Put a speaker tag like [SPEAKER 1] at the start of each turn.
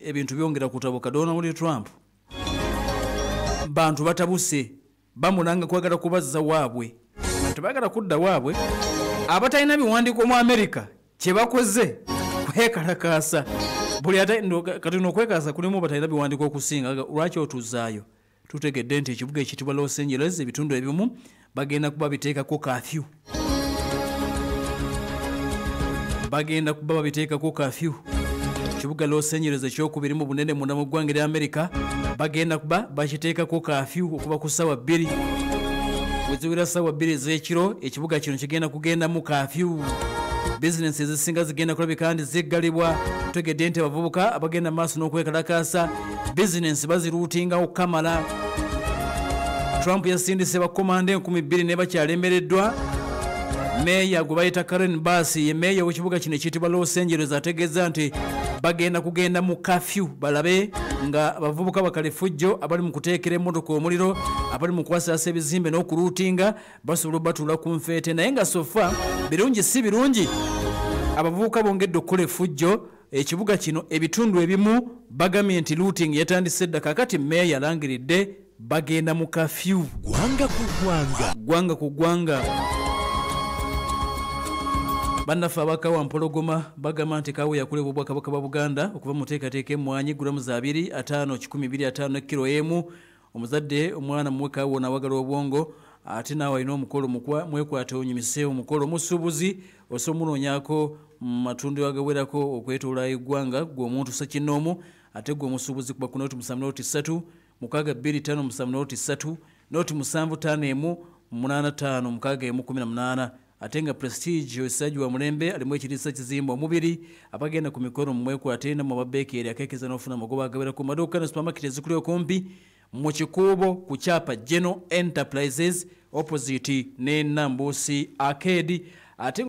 [SPEAKER 1] ebintu byongera kutabuka. Donald Trump bantu batabuse bamulanga kwagala kubazza waabwe tebagala kudda waabwe abatalina biwandiiko mu America kye bakoze kwekalakaasa buli kati n'okwekasa kulimu batalina biwandiiko okusinga lwaki otuzaayo. Tutegedde nti ekibuga ekitibwa Los Angeles ebitundu ebimu bagenda kuba biteekako kafyu. Ekibuga Los Angeles ekyokubiri mu bunene munda mu ggwanga lya America bagenda kuba bakiteekako kafyu okuva ku ssaawa 2 weziwera ssaawa 2 ez'ekiro ekibuga kino kigenda kugenda mu kafyu. Bizinensi ezisinga zigenda kulabika kandi ziggalibwa. Tutegedde nti abavubuka abagenda maaso n'okwekalakaasa bizinensi baziruutingawo kamala. Trump yasindise bakomande 2,000 ne bakyalembereddwa. Meya gwe bayita Karen Bass ye meya w'ekibuga kino ekiyitibwa Los Angeles ategeeza nti bagenda kugenda mu kafyu balabe nga abavubuka bakalefujjo abali mu kuteekera emmotoka omuliro abali mu kwasasa ebizimbe n'okuruutinga basobola batuula ku nfeete naye nga sofa birungi si birungi abavubuka bongedde okukola effujjo. Ekibuga kino ebitundu ebimu bagambye nti looting yatandise dda kakati meya yalangiridde bagenda mu kafyu. Gwanga ku gwanga bannaffe abakawa Mpologoma bagamba nti Kawe yakuleba Obwakabaka bwa Buganda okuva mu teekateeka emmwanyi gulamu za 2 kilo emu. Omuzadde omwana muwe Kawe n'awagala obwongo ate naawe alina omukolo mwekwate onyumise omukolo musuubuzi osomunoonyako matundu agawerako okwetoola eggwanga gwe omuntu ssekinnoomu ate gwe omusuubuzi kuba ku noti 7 mukaaga 25 noti 7 85 mukaaga 18 ate nga Prestige Osajju wa Mulembe alimu ekiriisa kizimba omubiri abagenda ku mikoro mwekwate na mababeekeri akeekeza n'ofuna amagoba agabera ku maduuka ne supermarket ezikuli okumpi mu kikuubo ku kyapa General Enterprises opposite ne Nambusi Arcade ate